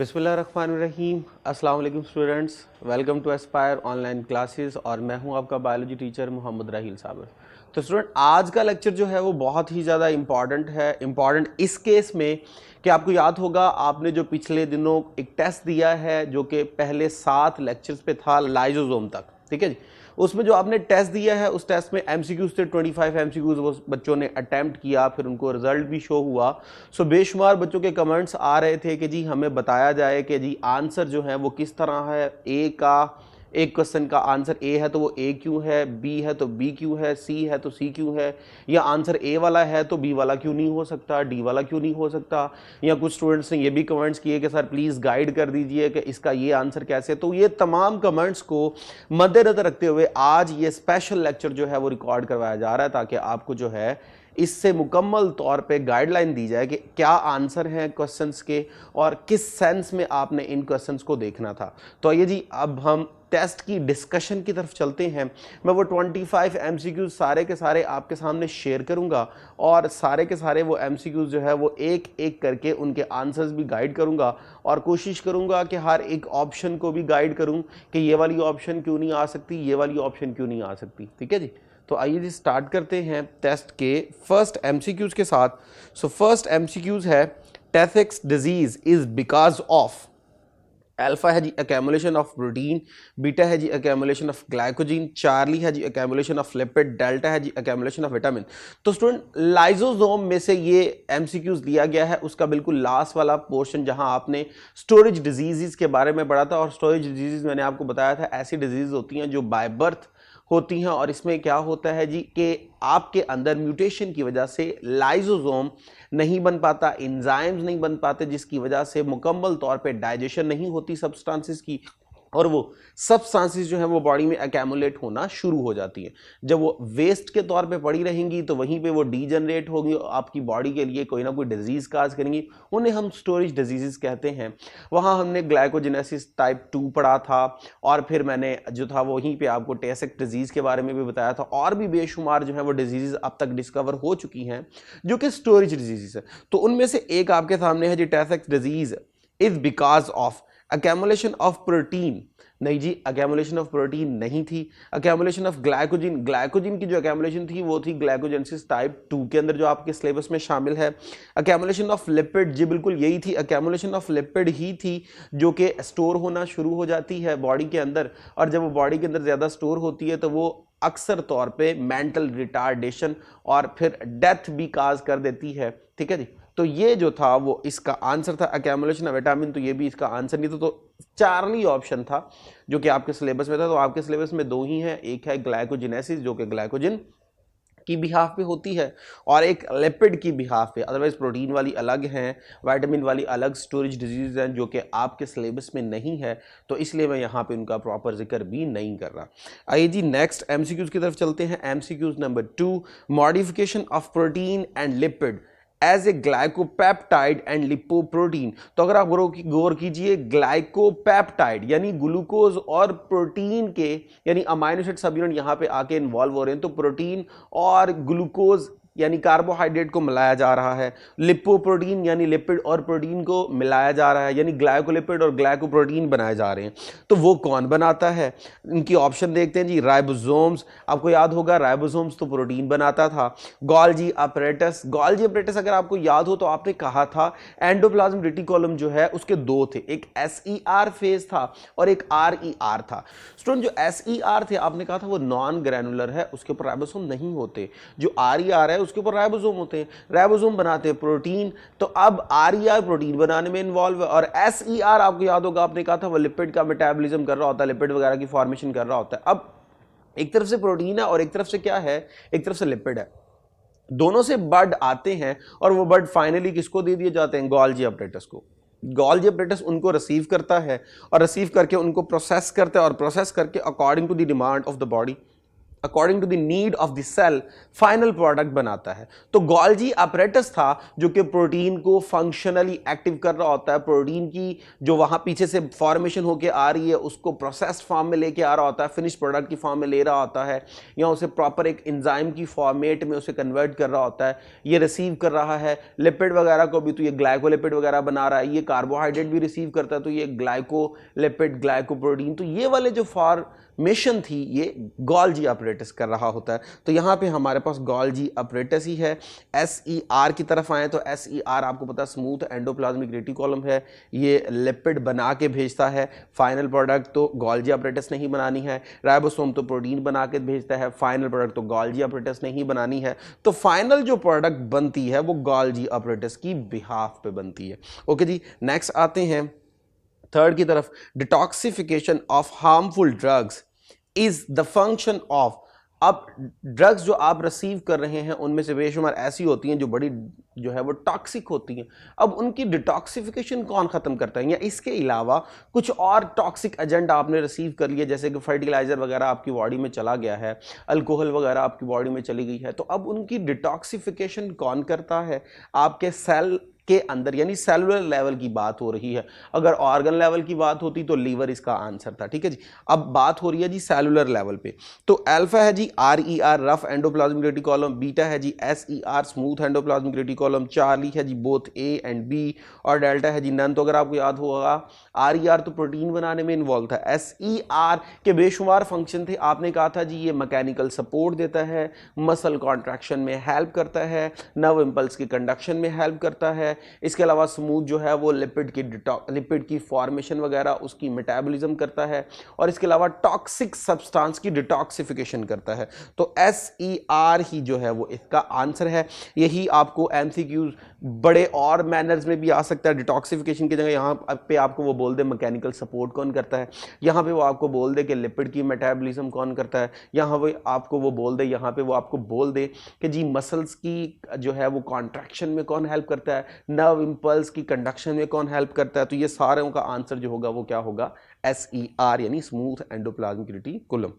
बिस्मिल्लाहिर्रहमानिर्रहीम। अस्सलाम वालेकुम students, welcome to Aspire online classes और मैं हूं आपका बायोलॉजी टीचर मोहम्मद राहील साबर। तो स्टूडेंट, आज का लेक्चर जो है वो बहुत ही ज़्यादा इम्पॉर्टेंट है। इम्पॉर्टेंट इस केस में कि आपको याद होगा आपने जो पिछले दिनों एक टेस्ट दिया है जो कि पहले 7 लेक्चर्स पे था लाइजोसोम तक, ठीक है जी। उसमें जो आपने टेस्ट दिया है उस टेस्ट में एमसीक्यूज थे 25 एमसीक्यूज वो बच्चों ने अटेम्प्ट किया, फिर उनको रिजल्ट भी शो हुआ। सो बेशुमार बच्चों के कमेंट्स आ रहे थे कि जी हमें बताया जाए कि जी आंसर जो है वो किस तरह है। ए का एक क्वेश्चन का आंसर ए है तो वो ए क्यों है, बी है तो बी क्यों है, सी है तो सी क्यों है, या आंसर ए वाला है तो बी वाला क्यों नहीं हो सकता, डी वाला क्यों नहीं हो सकता। या कुछ स्टूडेंट्स ने ये भी कमेंट्स किए कि सर प्लीज़ गाइड कर दीजिए कि इसका ये आंसर कैसे। तो ये तमाम कमेंट्स को मद्देनजर रखते हुए आज ये स्पेशल लेक्चर जो है वो रिकॉर्ड करवाया जा रहा है ताकि आपको जो है इससे मुकम्मल तौर पे गाइडलाइन दी जाए कि क्या आंसर हैं क्वेश्चंस के और किस सेंस में आपने इन क्वेश्चंस को देखना था। तो आइए जी अब हम टेस्ट की डिस्कशन की तरफ चलते हैं। मैं वो 25 एमसीक्यूज सारे के सारे आपके सामने शेयर करूंगा और सारे के सारे वो एमसीक्यूज जो है वो एक एक करके उनके आंसर्स भी गाइड करूंगा और कोशिश करूंगा कि हर एक ऑप्शन को भी गाइड करूं कि ये वाली ऑप्शन क्यों नहीं आ सकती, ये वाली ऑप्शन क्यों नहीं आ सकती, ठीक है जी। तो आइए जी स्टार्ट करते हैं टेस्ट के फर्स्ट एमसीक्यूज के साथ। सो फर्स्ट एमसीक्यूज है Tay Sachs disease is because of alpha है जी अकेमुलेशन ऑफ प्रोटीन, बीटा है जी अकेमुलेशन ऑफ ग्लाइकोजीन, चार्ली है जी अकेमुलेशन ऑफ लिपिड, डेल्टा है जी अकेमुलेशन ऑफ विटामिन। तो स्टूडेंट लाइजोसोम में से ये एमसीक्यूज दिया गया है उसका बिल्कुल लास्ट वाला पोर्शन जहां आपने स्टोरेज डिजीजेस के बारे में पढ़ा था। और स्टोरेज डिजीजेस मैंने आपको बताया था ऐसी डिजीज होती हैं जो बाय बर्थ होती हैं और इसमें क्या होता है जी कि आपके अंदर म्यूटेशन की वजह से लाइजोसोम नहीं बन पाता, एंजाइम्स नहीं बन पाते, जिसकी वजह से मुकम्मल तौर पे डाइजेशन नहीं होती सब्सटेंसेस की और वो सब्सटेंसेस जो है वो बॉडी में अकेमुलेट होना शुरू हो जाती है। जब वो वेस्ट के तौर पे पड़ी रहेंगी तो वहीं पे वो डीजनरेट होगी, आपकी बॉडी के लिए कोई ना कोई डिजीज काज करेंगी, उन्हें हम स्टोरेज डिजीजेस कहते हैं। वहाँ हमने ग्लाइकोजेनेसिस टाइप 2 पढ़ा था और फिर मैंने जो था वहीं पे आपको टेसेक डिजीज के बारे में भी बताया था और भी बेशुमार जो है वो डिजीज अब तक डिस्कवर हो चुकी हैं जो कि स्टोरेज डिजीज है। तो उनमें से एक आपके सामने है जी Tay Sachs disease is because of accumulation of protein. नहीं जी, अकेमुलेशन ऑफ प्रोटीन नहीं थी, अकेमुलेशन ऑफ ग्लाइकोजिन। ग्लाइकोजिन की जो अकेमुलेशन थी वो थी ग्लाइकोजेनेसिस टाइप 2 के अंदर जो आपके सिलेबस में शामिल है। अकेमुलेशन ऑफ लिपिड, जी बिल्कुल यही थी, अकेमुलेशन ऑफ लिपिड ही थी जो कि स्टोर होना शुरू हो जाती है बॉडी के अंदर और जब वो बॉडी के अंदर ज़्यादा स्टोर होती है तो वो अक्सर तौर पे मेंटल रिटार्डेशन और फिर डेथ भी काज कर देती है, ठीक है जी। तो ये जो था वो इसका आंसर था अकेमुलेशन ऑफ विटामिन, तो ये भी इसका आंसर नहीं था। तो चार्ली ऑप्शन था जो कि आपके सिलेबस में था। तो आपके सिलेबस में दो ही हैं, एक है ग्लाइकोजेनेसिस जो कि ग्लाइकोजन की बिहाफ पे होती है और एक लिपिड की बिहाफ पे। अदरवाइज प्रोटीन वाली अलग हैं, विटामिन वाली अलग स्टोरेज डिजीज हैं जो कि आपके सिलेबस में नहीं है, तो इसलिए मैं यहाँ पे उनका प्रॉपर जिक्र भी नहीं कर रहा। आइए जी नेक्स्ट एमसीक्यूज की तरफ चलते हैं। MCQs number 2, modification of protein and lipid as a glycopeptide and lipoprotein. तो अगर आप गौर कीजिए, ग्लाइकोपेप्टाइड यानी ग्लूकोज और प्रोटीन के यानी अमाइनो एसिड सब यूनिट यहां पे आके इन्वॉल्व हो रहे हैं। तो प्रोटीन और ग्लूकोज यानी कार्बोहाइड्रेट को मिलाया जा रहा है, लिपोप्रोटीन यानी लिपिड और प्रोटीन को मिलाया जा रहा है यानी ग्लाइकोलिपिड और ग्लाइकोप्रोटीन बनाए जा रहे हैं। तो वो कौन बनाता है? इनकी ऑप्शन देखते हैं जी। राइबोसोम्स, आपको याद होगा राइबोसोम्स तो प्रोटीन बनाता था। गॉल्जी अपरेटस, गॉल्जी अपरेटस अगर आपको याद हो तो आपने कहा था एंडोप्लाज्म रेटिकुलम जो है उसके दो थे, एक एसईआर फेज था और एक आरईआर था। स्टूडेंट, जो एसईआर थे आपने कहा था वो नॉन ग्रैनुलर है, उसके ऊपर राइबोसोम नहीं होते। जो आरईआर है उसके ऊपर राइबोसोम होते हैं, राइबोसोम बनाते हैं प्रोटीन। तो अब आरईआर प्रोटीन बनाने में इन्वॉल्व है और एसईआर आपको याद होगा आपने कहा था वो लिपिड का मेटाबॉलिज्म कर रहा होता है, लिपिड वगैरह की फॉर्मेशन कर रहा होता है। अब एक तरफ से प्रोटीन है और एक तरफ से क्या है, एक तरफ से लिपिड है, दोनों से बर्ड आते हैं और वो बर्ड फाइनली किसको दे दिए जाते हैं? गोल्जी अपरेटस को। गोल्जी अपरेटस उनको रिसीव करता है और रिसीव करके उनको प्रोसेस करता है और प्रोसेस करके according to the demand of the body according to the need of the cell final product बनाता है। तो गोल्जी अपरेटस था जो कि प्रोटीन को फंक्शनली एक्टिव कर रहा होता है, प्रोटीन की जो वहां पीछे से फॉर्मेशन होकर आ रही है उसको प्रोसेस्ड फॉर्म में लेके आ रहा होता है, फिनिश प्रोडक्ट की फॉर्म में ले रहा होता है, या उसे प्रॉपर एक एंजाइम की फॉर्मेट में उसे कन्वर्ट कर रहा होता है, ये रिसीव कर रहा है लिपिड वगैरह को भी, तो ये ग्लाइकोलिपिड वगैरह बना रहा है, ये कार्बोहाइड्रेट भी रिसीव करता है तो ये ग्लाइकोलिपिड ग्लाइकोप्रोटीन, तो ये वाले जो फॉर्मेशन थी ये गोल्जी अपरेटस कर रहा होता है। तो यहाँ पे हमारे पास गोल्जी अपरेटस ही है। SER की तरफ आए तो SER आपको पता है स्मूथ एंडोप्लाज्मिक रेटिकुलम है, ये लिपिड बना के भेजता है फाइनल प्रोडक्ट, तो गोल्जी अपरेटस नहीं बनानी है। राइबोसोम तो प्रोटीन बना के भेजता है, फाइनल प्रोडक्ट तो गोल्जी अपरेटस नहीं बनानी है। तो फाइनल जो प्रोडक्ट बनती है वो गोल्जी अपरेटस की बिहाफ पे बनती है। ओके जी, नेक्स्ट आते हैं थर्ड की तरफ। Detoxification of harmful drugs is the function of. अब ड्रग्स जो आप रिसीव कर रहे हैं उनमें से बेशुमार ऐसी होती हैं जो बड़ी जो है वो टॉक्सिक होती हैं। अब उनकी डिटॉक्सिफिकेशन कौन खत्म करता है, या इसके अलावा कुछ और टॉक्सिक एजेंट आपने रिसीव कर लिया, जैसे कि फर्टिलाइजर वगैरह आपकी बॉडी में चला गया है, अल्कोहल वगैरह आपकी बॉडी में चली गई है, तो अब उनकी डिटॉक्सिफिकेशन कौन करता है आपके सेल के अंदर, यानी सेलुलर लेवल की बात हो रही है। अगर ऑर्गन लेवल की बात होती तो लीवर इसका आंसर था, ठीक है जी। अब बात हो रही है जी सेलुलर लेवल पे, तो अल्फा है जी RER rough endoplasmic reticulum, beta है जी SER smooth endoplasmic reticulum, Charlie है जी बोथ A एंड B, और डेल्टा है जी नन। तो अगर आपको याद होगा RER तो प्रोटीन बनाने में इन्वॉल्व था, SER के बेशुमार फंक्शन थे। आपने कहा था जी ये मैकेनिकल सपोर्ट देता है, मसल कॉन्ट्रैक्शन में हेल्प करता है, नर्व इंपल्स की कंडक्शन में हेल्प करता है, इसके अलावा स्मूथ जो है वो लिपिड की फॉर्मेशन वगैरह उसकी मेटाबॉलिज्म करता है, और इसके अलावा टॉक्सिक सब्सटेंस की डिटॉक्सिफिकेशन करता है। तो SER ही जो है वो इसका आंसर है। यही आपको MCQs बड़े और मैनर्स में भी आ सकता है। डिटॉक्सिफिकेशन की जगह यहाँ पे आपको वो बोल दे मैकेनिकल सपोर्ट कौन करता है, यहाँ पे वो आपको बोल दे कि लिपिड की मेटाबॉलिज्म कौन करता है, यहाँ पे आपको वो बोल दे, यहाँ पे वो आपको बोल दे कि जी मसल्स की जो है वो कॉन्ट्रैक्शन में कौन हेल्प करता है, नर्व इंपल्स की कंडक्शन में कौन हेल्प करता है। तो ये सारे का आंसर जो होगा वो क्या होगा, SER यानी स्मूथ एंडोप्लाज्मिक रेटिकुलम।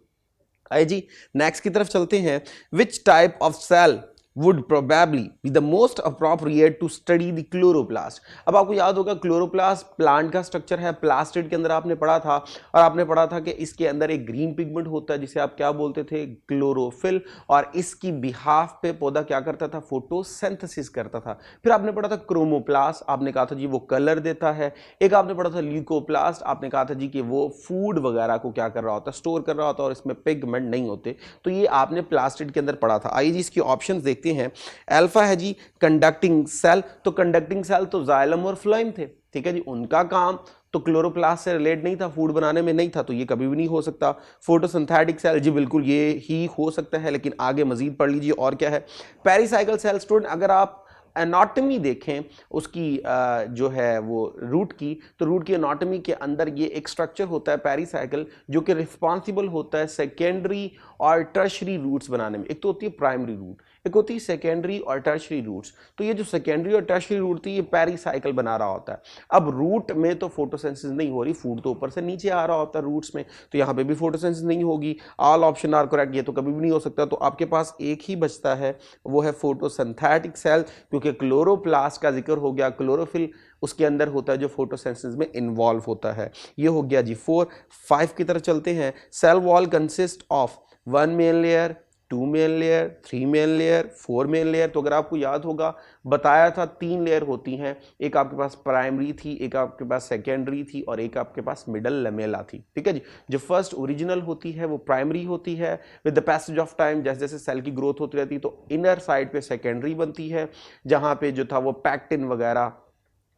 आइए जी नेक्स्ट की तरफ चलते हैं। Which type of cell would probably be the most appropriate to study the chloroplast। अब आपको याद होगा क्लोरोप्लास्ट प्लांट का स्ट्रक्चर है, प्लास्टिड के अंदर आपने पढ़ा था, और आपने पढ़ा था कि इसके अंदर एक ग्रीन पिगमेंट होता है जिसे आप क्या बोलते थे, क्लोरोफिल, और इसकी बिहाफ पे पौधा क्या करता था, फोटोसिंथेसिस करता था। फिर आपने पढ़ा था क्रोमोप्लास्ट, आपने कहा था जी वो कलर देता है। एक आपने पढ़ा था ल्यूकोप्लास्ट, आपने कहा था जी कि वो फूड वगैरह को क्या कर रहा होता है, स्टोर कर रहा होता है, और इसमें पिगमेंट नहीं होते। तो ये आपने प्लास्टिड के अंदर पढ़ा था। आइए जी इसकी ऑप्शन देखते हैं। अल्फा है जी कंडक्टिंग सेल, तो कंडक्टिंग सेल तो जाइलम और फ्लोएम थे, ठीक है जी, उनका काम तो क्लोरोप्लास्ट से रिलेट नहीं था, फूड बनाने में नहीं था, तो ये कभी भी नहीं हो सकता। फोटोसिंथेटिक सेल जी बिल्कुल ये ही हो सकता है, लेकिन आगे मजीद पढ़ लीजिए और क्या है। पेरिसाइकिल सेल, स्टूडेंट अगर आप एनाटॉमी देखें उसकी जो है वो रूट की, तो रूट की एनाटॉमी के अंदर ये एक स्ट्रक्चर होता है पेरिसाइकिल, जो कि रिस्पॉन्सिबल होता है सेकेंडरी और टर्शरी रूट्स बनाने में। एक तो होती है प्राइमरी रूट, एक होती है सेकेंडरी और टर्शरी रूट्स। तो ये जो सेकेंडरी और टर्शरी रूट थी ये पेरिसाइकिल बना रहा होता है। अब रूट में तो फोटोसिंथेसिस नहीं हो रही, फूड तो ऊपर से नीचे आ रहा होता है रूट्स में, तो यहाँ पे भी फोटोसिंथेसिस नहीं होगी। ऑल ऑप्शन आर करेक्ट, ये तो कभी भी नहीं हो सकता। तो आपके पास एक ही बचता है, वो है फोटोसिंथेटिक सेल, क्योंकि क्लोरोप्लास्ट का जिक्र हो गया, क्लोरोफिल उसके अंदर होता है जो फोटोसिंथेसिस में इन्वॉल्व होता है। ये हो गया जी 4। 5 की तरफ चलते हैं। Cell wall consist of 1 main layer, 2 main layer, 3 main layer, 4 main layer. तो अगर आपको याद होगा बताया था 3 लेयर होती हैं, एक आपके पास प्राइमरी थी, एक आपके पास सेकेंडरी थी, और एक आपके पास मिडल लमेला थी, ठीक है जी। जो फर्स्ट ओरिजिनल होती है वो प्राइमरी होती है। With the passage of time जैसे जैसे सेल की ग्रोथ होती रहती है तो इनर साइड पे सेकेंडरी बनती है, जहां पे जो था वो पैक्टिन वगैरह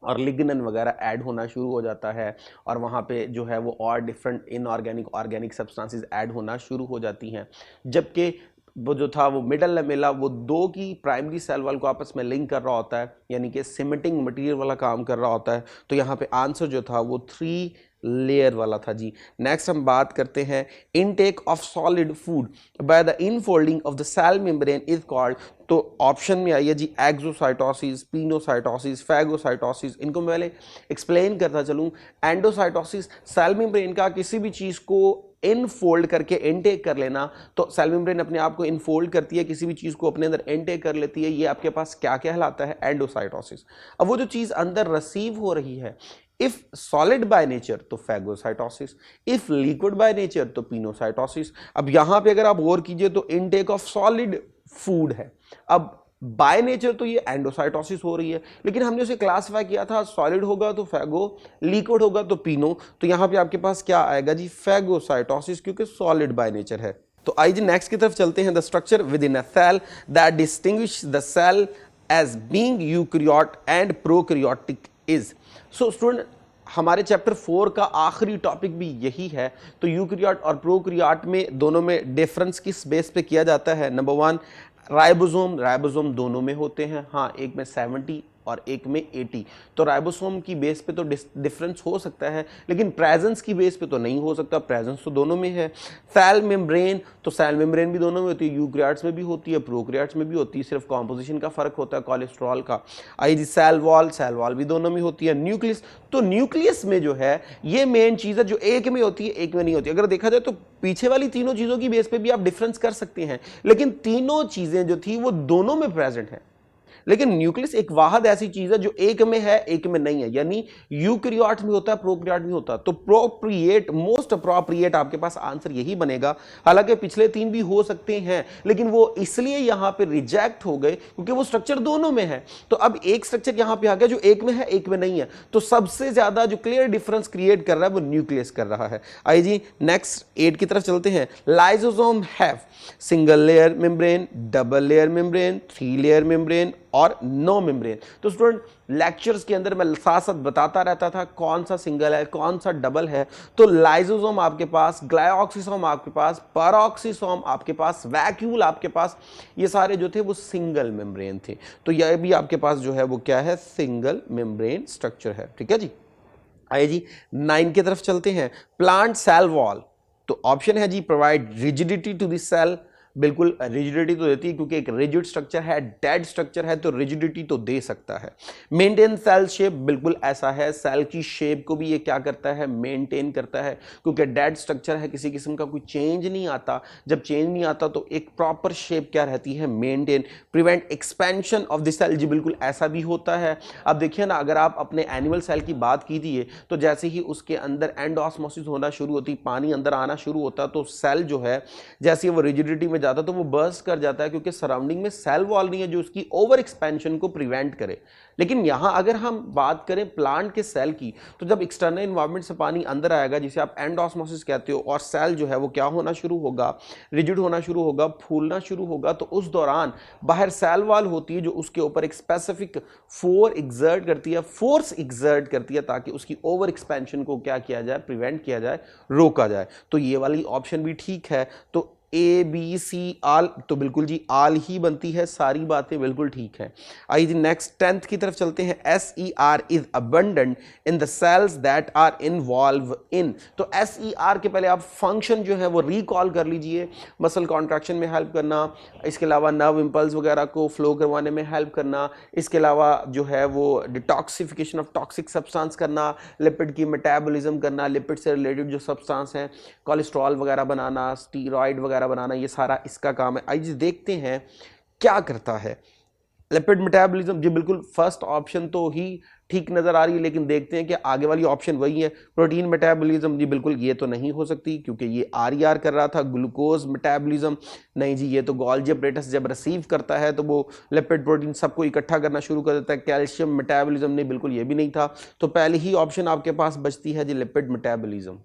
और लिग्नन वगैरह ऐड होना शुरू हो जाता है, और वहाँ पे जो है वो और different inorganic organic substances add होना शुरू हो जाती हैं। जबकि वो जो था वो मिडल लमेला वो दो की प्राइमरी सेल वॉल को आपस में लिंक कर रहा होता है, यानी कि सिमेंटिंग मटेरियल वाला काम कर रहा होता है। तो यहाँ पे आंसर जो था वो 3 लेयर वाला था जी। नेक्स्ट हम बात करते हैं intake of solid food by the infolding of the cell membrane is called. तो ऑप्शन में आइए जी एक्सोसाइटोसिस, पिनोसाइटोसिस, फैगोसाइटोसिस। इनको मैं पहले एक्सप्लेन करता चलूँ। एंडोसाइटोसिस सेल मेम्ब्रेन का किसी भी चीज़ को इनफोल्ड करके इनटेक कर लेना, तो सेल मेम्ब्रेन अपने आप को इनफोल्ड करती है, किसी भी चीज को अपने अंदर इनटेक कर लेती है, ये आपके पास क्या कहलाता है? एंडोसाइटोसिस। अब वो जो चीज अंदर रिसीव हो रही है, इफ सॉलिड बाय नेचर तो phagocytosis, if liquid by nature तो पिनोसाइटोसिस। अब यहां पे अगर आप गौर कीजिए तो इनटेक ऑफ सॉलिड फूड है, अब बाय नेचर तो ये एंडोसाइटोसिस हो रही है, लेकिन हमने उसे क्लासिफाई किया था सॉलिड होगा तो फैगो, लिक्विड होगा तो पिनो, तो यहां पे आपके पास क्या आएगा जी? फैगोसाइटोसिस, क्योंकि सॉलिड बाय नेचर है। तो आइए नेक्स्ट की तरफ चलते हैं। The structure within a cell that distinguish the cell as being eukaryote and prokaryotic is. So student, हमारे चैप्टर 4 का आखिरी टॉपिक भी यही है। तो यूकैरियोट और प्रोकैरियोट में दोनों में डिफरेंस किस बेस पे किया जाता है? नंबर 1, राइबोसोम दोनों में होते हैं, हाँ, एक में 70 और एक में 80। तो राइबोसोम की बेस पे तो डिफरेंस हो सकता है, लेकिन प्रेजेंस की बेस पे तो नहीं हो सकता, प्रेजेंस तो दोनों में है। सेल मेम्ब्रेन, तो सेल मेम्ब्रेन भी दोनों में होती है, यूकैरियोट्स में भी होती है, प्रोकैरियोट्स में भी होती है, सिर्फ कॉम्पोजिशन का फर्क होता है कोलेस्ट्रॉल का। आई जी सेल वॉल भी दोनों में होती है। न्यूक्लियस, तो न्यूक्लियस में जो है ये मेन चीज है जो एक में होती है एक में नहीं होती। अगर देखा जाए तो पीछे वाली तीनों चीजों की बेस पे भी आप डिफरेंस कर सकते हैं, लेकिन तीनों चीजें जो थी वो दोनों में प्रेजेंट है। लेकिन न्यूक्लियस एक वाहद ऐसी चीज है जो एक में है एक में नहीं है, यानी यूकैरियोट में होता है प्रोकैरियोट में होता है। तो प्रोप्रिएट, मोस्ट अप्रोप्रिएट आपके पास आंसर यही बनेगा। हालांकि पिछले 3 भी हो सकते हैं, लेकिन वो इसलिए यहां पे रिजेक्ट हो गए क्योंकि वो स्ट्रक्चर दोनों में है। तो अब एक स्ट्रक्चर यहां पे आ गया जो एक में है एक में नहीं है, तो सबसे ज्यादा जो क्लियर डिफरेंस क्रिएट कर रहा है वो न्यूक्लियस कर रहा है। आइए जी नेक्स्ट 8 की तरफ चलते हैं। Lysosome have single layer membrane, double layer membrane, 3 layer membrane और नो मेम्ब्रेन। तो स्टूडेंट, लेक्चर्स के अंदर मैं साथ साथ बताता रहता था कौन सा सिंगल है कौन सा डबल है। तो लाइसोसोम आपके पास, ग्लाइऑक्सिसोम आपके पास, पैरोक्सिसोम आपके पास, वैक्यूल आपके पास, ये सारे जो थे वो सिंगल मेम्ब्रेन थे। तो यह भी आपके पास जो है वो क्या है? सिंगल मेम्ब्रेन स्ट्रक्चर है। ठीक है जी। आइए जी 9 की तरफ चलते हैं। प्लांट सेल वॉल, तो ऑप्शन है जी provide rigidity to the cell, बिल्कुल रिजिडिटी तो देती है क्योंकि एक रिजिड स्ट्रक्चर है, डेड स्ट्रक्चर है, तो रिजिडिटी तो दे सकता है। मेंटेन सेल शेप, बिल्कुल ऐसा है, सेल की शेप को भी ये क्या करता है? मेंटेन करता है, क्योंकि डेड स्ट्रक्चर है, किसी किस्म का कोई चेंज नहीं आता। जब चेंज नहीं आता तो एक प्रॉपर शेप क्या रहती है? Maintain. Prevent expansion of the cell, जी बिल्कुल ऐसा भी होता है। अब देखिए ना, अगर आप अपने एनिमल सेल की बात कीजिए तो जैसे ही उसके अंदर एंडोस्मोसिस होना शुरू होती, पानी अंदर आना शुरू होता, तो सेल जो है जैसे वो रिजिडिटी में जाता तो वो बर्स्ट कर जाता है, क्योंकि सराउंडिंग में सेल वॉल नहीं है जो उसकी ओवर एक्सपेंशन को प्रिवेंट करे। लेकिन यहां अगर हम बात करें प्लांट के सेल की, तो जब एक्सटर्नल एनवायरनमेंट से पानी अंदर आएगा, जिसे आप एंडोस्मोसिस कहते हो, और सेल जो है वो क्या होना शुरू होगा? रिजिड होना शुरू होगा, फूलना शुरू होगा। तो उस दौरान बाहर सेल वॉल होती है जो उसके ऊपर एक स्पेसिफिक फोर्स एग्जर्ट करती है ताकि उसकी ओवर एक्सपेंशन को क्या किया जाए? प्रिवेंट किया जाए, रोका जाए। तो ये वाली ऑप्शन भी ठीक है। तो ए बी सी आल, तो बिल्कुल जी आल ही बनती है, सारी बातें बिल्कुल ठीक है। आइए जी नेक्स्ट 10th की तरफ चलते हैं। SER is abundant in the cells that are involve in. तो SER के पहले आप फंक्शन जो है वो रिकॉल कर लीजिए। मसल कॉन्ट्रैक्शन में हेल्प करना, इसके अलावा नर्व इंपल्स वगैरह को फ्लो करवाने में हेल्प करना, इसके अलावा जो है वो डिटॉक्सिफिकेशन ऑफ टॉक्सिक सब्सटेंस करना, लिपिड की मेटाबॉलिज्म करना, लिपिड से रिलेटेड जो सब्सटेंस हैं, कोलेस्ट्रॉल वगैरह बनाना, स्टीरॉयड वगैरह बनाना, ये सारा इसका काम है। आइए देखते हैं क्या करता है लिपिड मेटाबॉलिज्म। जी बिल्कुल फर्स्ट ऑप्शन तो ही ठीक नजर आ रही है, लेकिन देखते हैं कि आगे वाली ऑप्शन वही है। प्रोटीन मेटाबॉलिज्म, जी बिल्कुल ये तो नहीं हो सकती क्योंकि ये RER कर रहा था। ग्लूकोज मेटाबॉलिज्म, नहीं जी, ये तो गोल्जी अपरेटस जब रिसीव करता है तो वो लिपिड प्रोटीन सबको इकट्ठा करना शुरू कर देता है। कैल्शियम मेटाबॉलिज्म, नहीं बिल्कुल ये भी नहीं था। तो पहली ही ऑप्शन आपके पास बचती है जी लिपिड मेटाबॉलिज्म।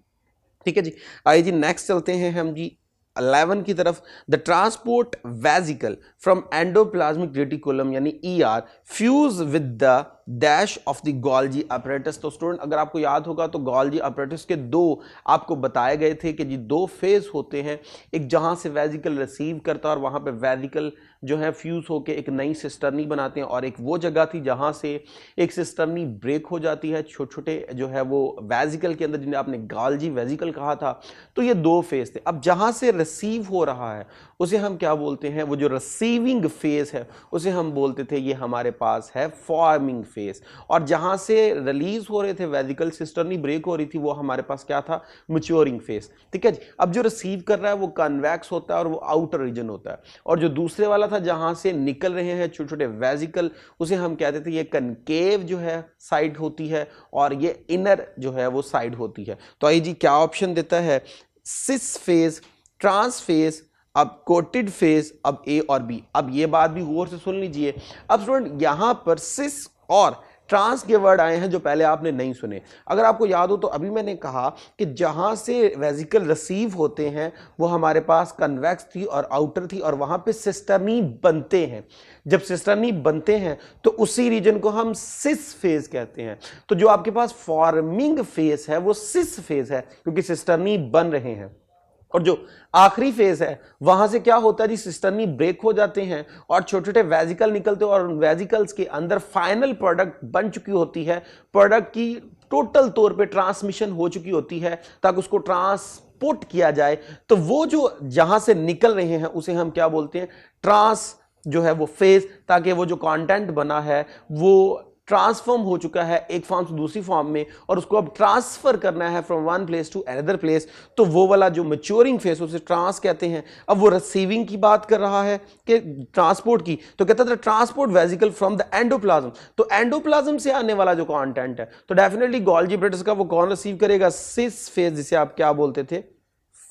ठीक है जी। आइए जी नेक्स्ट चलते हैं हम जी 11 की तरफ। The transport vesicle from endoplasmic reticulum यानी ER fuse with the dash of the Golgi apparatus. तो स्टूडेंट, अगर आपको याद होगा तो गोल्जी अपरेटस के 2 आपको बताए गए थे कि जी 2 फेज होते हैं। एक जहां से वेजिकल रिसीव करता है और वहां पे वेजिकल जो है फ्यूज होकर एक नई सिस्टर्नी बनाते हैं, और एक वो जगह थी जहां से एक सिस्टर्नी ब्रेक हो जाती है छोटे छोटे जो है वो वेजिकल के अंदर, जिन्हें आपने गोल्जी वेजिकल कहा था। तो ये 2 फेज थे। अब जहां से रिसीव हो रहा है उसे हम क्या बोलते हैं? वो जो रिसीविंग फेज है उसे हम बोलते थे ये हमारे पास है फॉर्मिंग फेस, और जहां से रिलीज हो रहे थे वेसिकल, सिस्टर्नी ब्रेक हो रही थी, वो हमारे पास क्या था, मैच्योरिंग फेस। ठीक है जी। अब जो रिसीव कर रहा है वो कन्वेक्स होता है और वो आउटर रीजन होता है, और जो दूसरे वाला था जहां से निकल रहे हैं छोटे छोटे वेसिकल, उसे हम कहते थे ये कनकेव जो है साइड होती है, और ये इनर जो है वो साइड होती है। तो आइए जी, क्या ऑप्शन देता है, सिस फेज, ट्रांस फेज, अब कोटेड फेज, अब ए और बी। अब ये बात भी गौर से सुन लीजिए। अब स्टूडेंट यहां पर सिस और ट्रांस के वर्ड आए हैं जो पहले आपने नहीं सुने। अगर आपको याद हो तो अभी मैंने कहा कि जहां से वेसिकल रिसीव होते हैं वो हमारे पास कन्वेक्स थी और आउटर थी, और वहां पे सिस्टर्नी बनते हैं। जब सिस्टर्नी बनते हैं तो उसी रीजन को हम सिस फेज कहते हैं। तो जो आपके पास फॉर्मिंग फेज है वो सिस फेज है, क्योंकि सिस्टर्नी बन रहे हैं। और जो आखिरी फेज है वहां से क्या होता है जी, सिस्टर्नी ब्रेक हो जाते हैं और छोटे छोटे वेसिकल निकलते हैं, और उन वेसिकल्स के अंदर फाइनल प्रोडक्ट बन चुकी होती है। प्रोडक्ट की टोटल तौर पे ट्रांसमिशन हो चुकी होती है ताकि उसको ट्रांसपोर्ट किया जाए। तो वो जो जहां से निकल रहे हैं उसे हम क्या बोलते हैं, ट्रांस जो है वो फेज, ताकि वो जो कंटेंट बना है वो ट्रांसफॉर्म हो चुका है एक फॉर्म से दूसरी फॉर्म में, और उसको अब ट्रांसफर करना है from one place to another place. तो वो वाला जो मैच्योरिंग फेस उसे ट्रांस कहते हैं। अब वो रिसीविंग की बात कर रहा है कि ट्रांसपोर्ट की, तो कहता था transport vesicle from the endoplasm. तो एंडोप्लाज्म से आने वाला जो कंटेंट है तो डेफिनेटली गोल्गी ब्रेडस का वो कौन रिसीव करेगा, सिस फेस, जिसे आप क्या बोलते थे,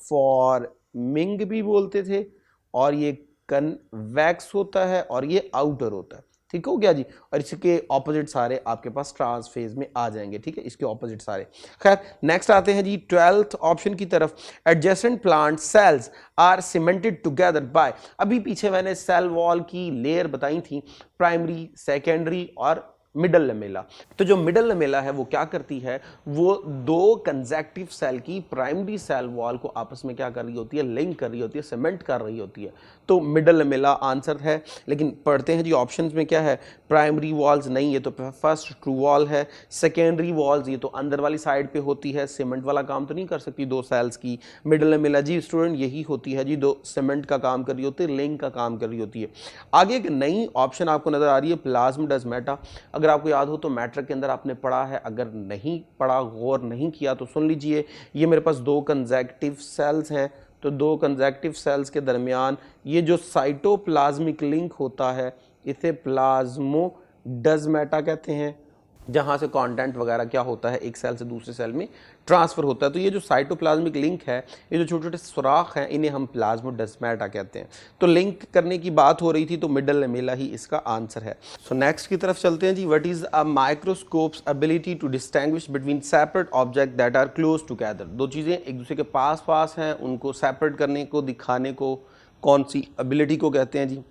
फॉर्मिंग भी बोलते थे, और ये कन्वेक्स होता है और ये आउटर होता है। ठीक हो गया जी। और इसके ऑपोजिट सारे आपके पास ट्रांस फेज में आ जाएंगे। ठीक है, इसके ऑपोजिट सारे। खैर नेक्स्ट आते हैं जी 12th ऑप्शन की तरफ। Adjacent plant cells are cemented together by, अभी पीछे मैंने सेल वॉल की लेयर बताई थी, प्राइमरी, सेकेंडरी और मिडल लमेला। तो जो मिडल लमेला है वो क्या करती है, वो दो कंजेक्टिव सेल की प्राइमरी सेल वॉल को आपस में क्या कर रही होती है, लिंक कर रही होती है, सीमेंट कर रही होती है। तो मिडल लमेला आंसर है। लेकिन पढ़ते हैं जी ऑप्शंस में क्या है, प्राइमरी वॉल्स नहीं, ये तो फर्स्ट ट्रू वॉल है। सेकेंडरी वॉल्स ये तो अंदर वाली साइड पे होती है, सीमेंट वाला काम तो नहीं कर सकती दो सेल्स की। मिडल लमेला जी स्टूडेंट यही होती है जी, दो सीमेंट का काम कर रही होती है, लिंक का काम कर रही होती है। आगे एक नई ऑप्शन आपको नजर आ रही है, प्लाज्मोडेस्माटा। अगर आपको याद हो तो मैट्रिक के अंदर आपने पढ़ा है, अगर नहीं पढ़ा, गौर नहीं किया तो सुन लीजिए। ये मेरे पास दो कंजेक्टिव सेल्स हैं, तो दो कंजेक्टिव सेल्स के दरमियान ये जो साइटोप्लाज्मिक लिंक होता है इसे प्लाज्मोडेस्माटा कहते हैं, जहां से कंटेंट वगैरह क्या होता है एक सेल से दूसरे सेल में ट्रांसफर होता है। तो ये जो साइटोप्लाज्मिक लिंक है, ये जो छोटे छोटे सुराख हैं, इन्हें हम प्लाज्मोडेस्माटा कहते हैं। तो लिंक करने की बात हो रही थी, तो मिडल लमेला ही इसका आंसर है। सो नेक्स्ट की तरफ चलते हैं जी। What is a microscope's ability to distinguish between separate object that are close together. दो चीजें एक दूसरे के पास पास हैं, उनको सेपरेट करने को, दिखाने को कौन सी एबिलिटी को कहते हैं जी,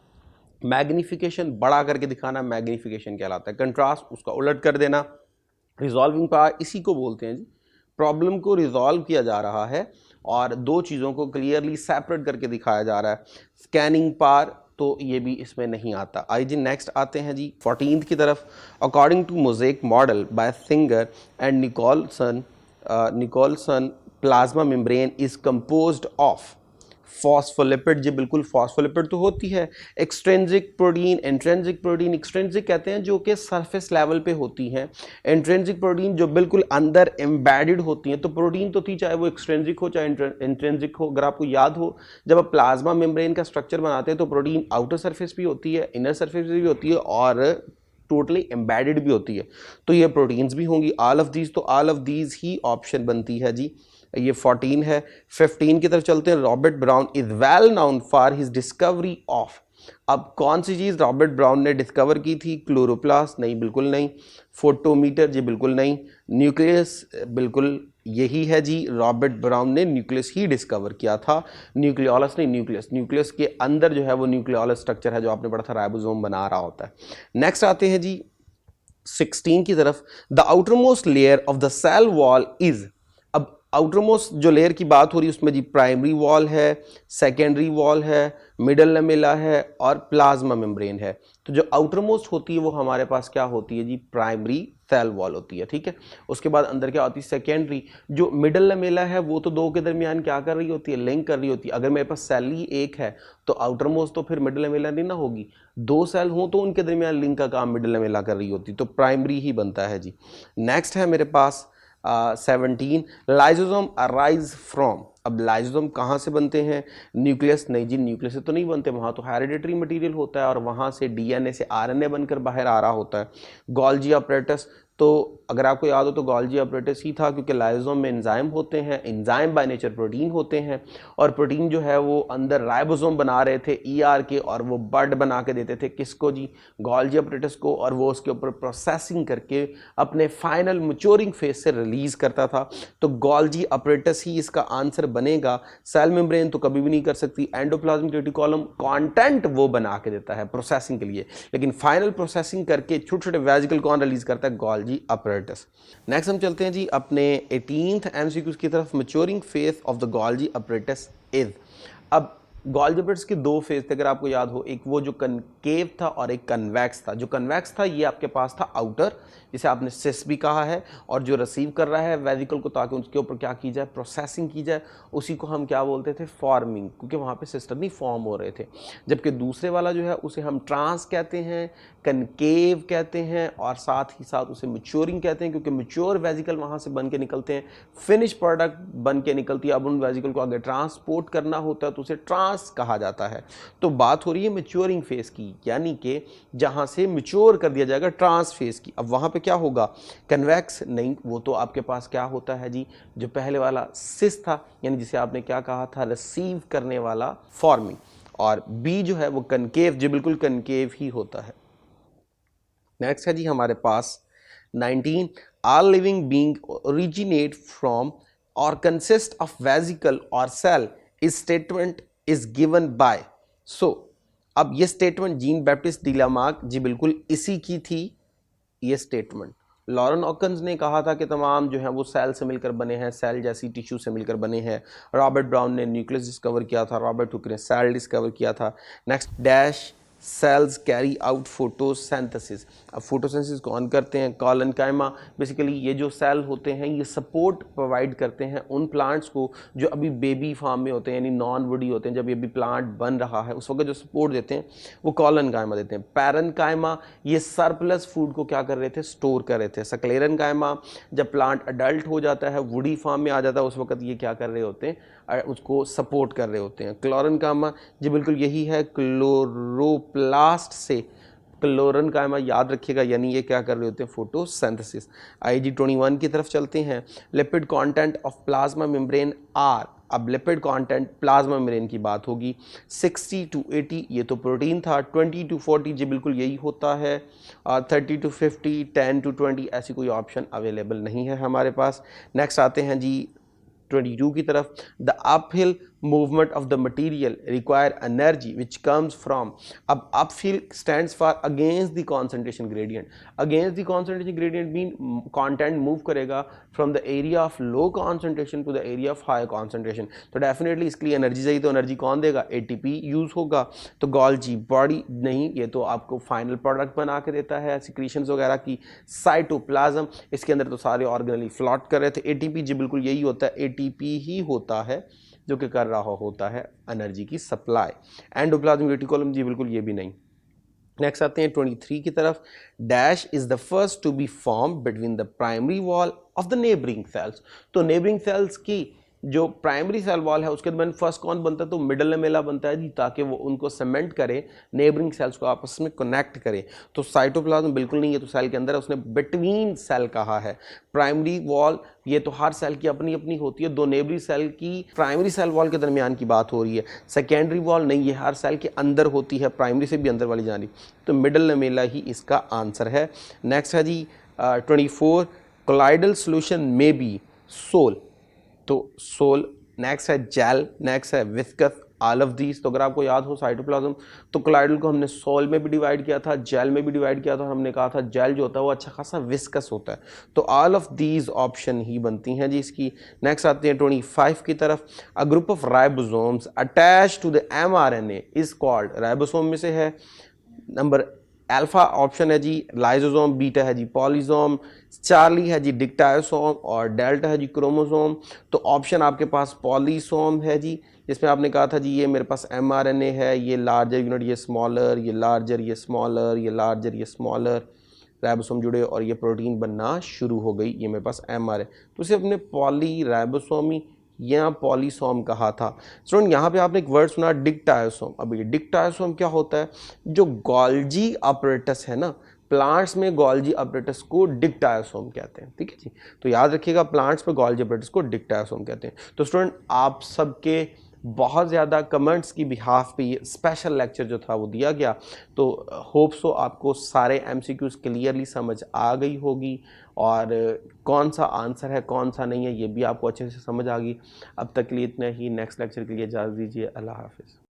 मैग्निफिकेशन, बड़ा करके दिखाना मैग्निफिकेशन कहलाता है। कंट्रास्ट, उसका उलट कर देना। रिजॉल्विंग पावर, इसी को बोलते हैं जी, प्रॉब्लम को रिजॉल्व किया जा रहा है और दो चीज़ों को क्लियरली सेपरेट करके दिखाया जा रहा है। स्कैनिंग पावर तो ये भी इसमें नहीं आता। आइए जी नेक्स्ट आते हैं जी 14th की तरफ। According to mosaic model by Singer and Nicolson plasma membrane is composed of phospholipid. जी बिल्कुल, फॉस्फोलिपिड तो होती है, extrinsic protein, intrinsic protein. Extrinsic कहते हैं जो कि सरफेस लेवल पे होती हैं, इंट्रिंसिक प्रोटीन जो बिल्कुल अंदर एम्बेडेड होती हैं। तो प्रोटीन तो थी, चाहे वो एक्सट्रिंसिक हो चाहे इंट्रिंसिक हो। अगर आपको याद हो, जब आप प्लाज्मा मेम्ब्रेन का स्ट्रक्चर बनाते हैं तो प्रोटीन आउटर सरफेस भी होती है, इनर सरफेस भी होती है और टोटली एम्बेडेड भी होती है। तो ये प्रोटीन्स भी होंगी, ऑल ऑफ दीज। तो all of these he option बनती है जी, ये 14 है। 15 की तरफ चलते हैं। Robert brown is well known for his discovery of. अब कौन सी चीज रॉबर्ट ब्राउन ने डिस्कवर की थी, क्लोरोप्लास्ट नहीं, बिल्कुल नहीं। फोटोमीटर जी बिल्कुल नहीं। न्यूक्लियस बिल्कुल यही है जी, रॉबर्ट ब्राउन ने न्यूक्लियस ही डिस्कवर किया था, न्यूक्लियोलस नहीं, न्यूक्लियस। न्यूक्लियस के अंदर जो है वो न्यूक्लियोलस स्ट्रक्चर है जो आपने पढ़ा था, राइबोसोम बना रहा होता है। नेक्स्ट आते हैं जी 16 की तरफ। The outermost layer of the cell wall is. अब आउटर मोस्ट जो लेयर की बात हो रही है उसमें जी प्राइमरी वॉल है, सेकेंडरी वॉल है, मिडल लमेला है और प्लाज्मा मेम्ब्रेन है। तो जो आउटर मोस्ट होती है वो हमारे पास क्या होती है जी, प्राइमरी सेल वॉल होती है, ठीक है। उसके बाद अंदर क्या होती है, सेकेंडरी। जो मिडल लमेला है वो तो दो के दरमियान क्या कर रही होती है, लिंक कर रही होती है। अगर मेरे पास सेल ही एक है तो आउटर मोस्ट तो फिर मिडल लमेला नहीं ना होगी, दो सेल हो तो उनके दरमियान लिंक का काम मिडल लमेला कर रही होती, तो प्राइमरी ही बनता है जी। नेक्स्ट है मेरे पास 17, लाइसोसोम अराइज फ्रॉम। अब लाइसोसोम कहाँ से बनते हैं, न्यूक्लियस नहीं जी, न्यूक्लियस से तो नहीं बनते, वहाँ तो हेरिडिटरी मटेरियल होता है और वहाँ से डीएनए से आरएनए बनकर बाहर आ रहा होता है। गोल्जी अपरेटस, तो अगर आपको याद हो तो गोल्जी अपरेटस ही था, क्योंकि लाइसोसोम में एंजाइम होते हैं, एंजाइम बाय नेचर प्रोटीन होते हैं, और प्रोटीन जो है वो अंदर राइबोसोम बना रहे थे ईआर के, और वो बर्ड बना के देते थे किसको जी, गोल्जी अपरेटस को, और वो उसके ऊपर प्रोसेसिंग करके अपने फाइनल मैच्योरिंग फेज से रिलीज करता था। तो गोल्जी अपरेटस ही इसका आंसर बनेगा। सेल मेम्ब्रेन तो कभी भी नहीं कर सकती, एंडोप्लाज्मिक रेटिकुलम कंटेंट वो बना के देता है प्रोसेसिंग के लिए, लेकिन फाइनल प्रोसेसिंग करके छोटे छोटे वेजिकल कौन रिलीज करता है, गोल्जी अपरेटस। नेक्स्ट हम चलते हैं जी अपने 18th एमसीक्यूज की तरफ। Maturing phase of the Golgi apparatus is. अब गोल्जी अपरेटस के दो फेज थे अगर आपको याद हो, एक वो जो कनकेव था और एक कन्वैक्स था। जो कन्वैक्स था ये आपके पास था आउटर, जिसे आपने सिस भी कहा है, और जो रिसीव कर रहा है वेजिकल को ताकि उसके ऊपर क्या की जाए, प्रोसेसिंग की जाए, उसी को हम क्या बोलते थे, फॉर्मिंग, क्योंकि वहाँ पे सिस्टर नहीं फॉर्म हो रहे थे। जबकि दूसरे वाला जो है उसे हम ट्रांस कहते हैं, कनकेव कहते हैं, और साथ ही साथ उसे मैच्योरिंग कहते हैं, क्योंकि मैच्योर वेजिकल वहाँ से बन के निकलते हैं, फिनिश प्रोडक्ट बन के निकलती है। अब उन वेजिकल को आगे ट्रांसपोर्ट करना होता है तो उसे ट्रांस कहा जाता है। तो बात हो रही है मैच्योरिंग फेज की, यानी कि जहाँ से मैच्योर कर दिया जाएगा ट्रांस फेज की। अब वहाँ पे क्या होगा, कन्वेक्स नहीं, वो तो आपके पास क्या होता है जी, जो पहले वाला सिस था, यानी जिसे आपने क्या कहा था, रिसीव करने वाला, फॉर्मिंग। और बी जो है वो कनकेव, जो बिल्कुल कनकेव ही होता है। नेक्स्ट है जी हमारे पास 19, all living being originate from or consist of vesicle or cell is statement is given by। so अब ये statement Jean Baptiste de Lamarck जी बिल्कुल इसी की थी। ये स्टेटमेंट लॉरेन ऑकन्स ने कहा था कि तमाम जो है वो सेल से मिलकर बने हैं, सेल जैसी टिश्यू से मिलकर बने हैं। रॉबर्ट ब्राउन ने न्यूक्लियस डिस्कवर किया था, रॉबर्ट हुक ने सेल डिस्कवर किया था। Next dash cells carry out photosynthesis. अब फोटोसिंथेसिस कौन करते हैं, कॉलनकाइमा। बेसिकली ये जो सेल होते हैं ये सपोर्ट प्रोवाइड करते हैं उन प्लांट्स को जो अभी बेबी फार्म में होते हैं, यानी नॉन वुडी होते हैं। जब ये अभी प्लांट बन रहा है उस वक्त जो सपोर्ट देते हैं वो कॉलनकाइमा देते हैं। पैरेनकाइमा ये सरप्लस फूड को क्या कर रहे थे, स्टोर कर रहे थे। सक्लेरनकाइमा जब प्लांट अडल्ट हो जाता है, वुडी फार्म में आ जाता है, उस वक्त ये क्या कर रहे होते हैं, उसको सपोर्ट कर रहे होते हैं। क्लोरनकाइमा जी बिल्कुल यही है, क्लोरोप्लास्ट से क्लोरनकाइमा याद रखिएगा, यानी ये क्या कर रहे होते हैं, फोटोसिंथेसिस। IG 21 की तरफ चलते हैं। Lipid content of plasma membrane are. अब लिपिड कंटेंट प्लाज्मा मेम्ब्रेन की बात होगी, 60 to 80 ये तो प्रोटीन था, 20 to 40 जी बिल्कुल यही होता है, और 30 to 50, 10 to 20 ऐसी कोई ऑप्शन अवेलेबल नहीं है हमारे पास। नेक्स्ट आते हैं जी 22 की तरफ। The uphill movement of the material require energy which comes from. अब uphill stands for against the concentration gradient. Against the concentration gradient mean content move करेगा from the area of low concentration to the area of high concentration. तो definitely इसके लिए energy चाहिए, तो energy कौन देगा, ATP use होगा। तो गोल्जी बॉडी नहीं, ये तो आपको फाइनल प्रोडक्ट बना के देता है सिक्रीशंस वगैरह की। साइटोप्लाज्म, इसके अंदर तो सारे ऑर्गेनली फ्लॉट कर रहे थे। ATP जी बिल्कुल यही होता है, ATP ही होता है जो कि कर रहा होता है एनर्जी की सप्लाई। एंडोप्लाज्मिक रेटिकुलम जी बिल्कुल ये भी नहीं। नेक्स्ट आते हैं 23 की तरफ। Dash is the first to be form between the primary wall of the neighbouring cells. तो नेबरिंग सेल्स की जो प्राइमरी सेल वॉल है उसके बाद फर्स्ट कौन बनता है, तो मिडल लेमेला बनता है जी, ताकि वो उनको सीमेंट करे, नेबरिंग सेल्स को आपस में कनेक्ट करे। तो साइटोप्लाज्म बिल्कुल नहीं है, तो सेल के अंदर है, उसने बिटवीन सेल कहा है। प्राइमरी वॉल ये तो हर सेल की अपनी अपनी होती है, दो नेबरी सेल की प्राइमरी सेल वॉल के दरमियान की बात हो रही है। सेकेंडरी वॉल नहीं, ये हर सेल के अंदर होती है, प्राइमरी से भी अंदर वाली जानी, तो मिडल लेमेला ही इसका आंसर है। नेक्स्ट है जी 24, कोलाइडल सोल्यूशन में बी सोल। तो सोल नेक्स्ट है जेल, नेक्स्ट है विस्कस, ऑल ऑफ दीज। तो अगर आपको याद हो साइटोप्लाज्म, तो कोलाइडल को हमने सोल में भी डिवाइड किया था, जेल में भी डिवाइड किया था, और हमने कहा था जेल जो होता है वो अच्छा खासा विस्कस होता है। तो ऑल ऑफ दीज ऑप्शन ही बनती हैं जी इसकी। नेक्स्ट आते हैं 25 की तरफ। A group of ribosomes attach to the mRNA is called, ribosome में से है नंबर अल्फा ऑप्शन है जी लाइजोसोम, बीटा है जी पॉलीसोम, चार्ली है जी डिक्टायोसोम, और डेल्टा है जी क्रोमोसोम। तो ऑप्शन आपके पास पॉलीसोम है जी, जिसमें आपने कहा था जी ये मेरे पास mRNA है, ये लार्जर यूनिट, ये स्मॉलर, ये लार्जर, ये स्मॉलर, ये लार्जर, ये स्मॉलर, राइबोसोम जुड़े और ये प्रोटीन बनना शुरू हो गई, ये मेरे पास mRNA। तो इसे अपने पॉली राइबोसोमी या पॉलीसोम कहा था। स्टूडेंट यहाँ पे आपने एक वर्ड सुना डिक्टायोसोम। अब ये डिक्टायोसोम क्या होता है? जो गोल्जी अपरेटस है ना, प्लांट्स में गोल्जी अपरेटस को डिक्टायोसोम कहते हैं, ठीक है जी। तो याद रखिएगा प्लांट्स में गोल्जी अपरेटस को डिक्टायोसोम कहते हैं। तो स्टूडेंट आप सबके बहुत ज़्यादा कमेंट्स की बिहाफ पे ये स्पेशल लेक्चर जो था वो दिया गया। तो होप सो आपको सारे एमसीक्यूज़ क्लियरली समझ आ गई होगी, और कौन सा आंसर है कौन सा नहीं है ये भी आपको अच्छे से समझ आ गई। अब तक के लिए इतना ही। नेक्स्ट लेक्चर के लिए इजाज़त दीजिए। अल्लाह हाफिज़।